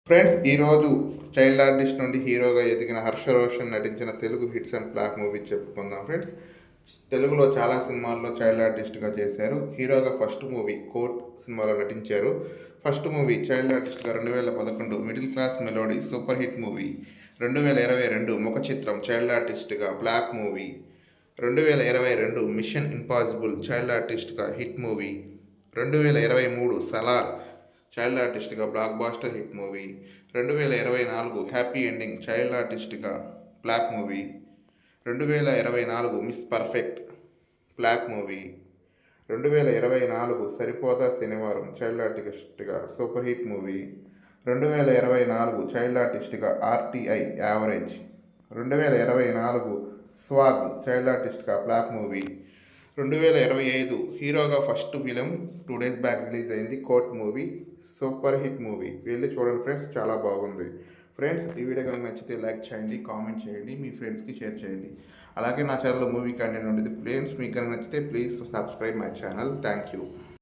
Friends, ఈరోజు child artist నుండి హీరోగా ఎదిగిన హర్ష రోషన్ నటించిన Telugu hits and flop movie చెప్పుకుందాం ఫ్రెండ్స్. తెలుగులో చాలా సినిమాల్లో చైల్డ్ ఆర్టిస్ట్గా చేశారు. హీరోగా ఫస్ట్ మూవీ కోర్ట్ సినిమాలో నటించారు. ఫస్ట్ మూవీ చైల్డ్ ఆర్టిస్ట్గా 2011 Middle Class Melody super hit movie. 2022 Mukha Chitram child ఆర్టిస్ట్గా block movie. 2022 Mission Impossible child ఆర్టిస్ట్గా హిట్ మూవీ. 2023 సలార్ చైల్డ్ ఆర్టిస్ట్గా blockbuster hit movie. 2024 Happy Ending child ఆర్టిస్ట్గా block movie. 2024 Miss Perfect block movie. 2024 Saripodhaa Sanivaaram child ఆర్టిస్ట్గా super hit movie. 2024 child ఆర్టిస్ట్గా RTI average. 2024 Swag child ఆర్టిస్ట్గా block movie. 2025 హీరోగా first film 2 days back release అయింది court movie. Super hit movie. వెళ్ళి చూడండి friends, చాలా బాగుంది. ఫ్రెండ్స్, ఈ వీడియో కనుక నచ్చితే లైక్ చేయండి, కామెంట్ చేయండి, మీ ఫ్రెండ్స్కి షేర్ చేయండి. అలాగే నా ఛానల్లో మూవీ కంటెంట్ ఉంటుంది ఫ్రెండ్స్. మీకు కనుక నచ్చితే please subscribe my channel. Thank you.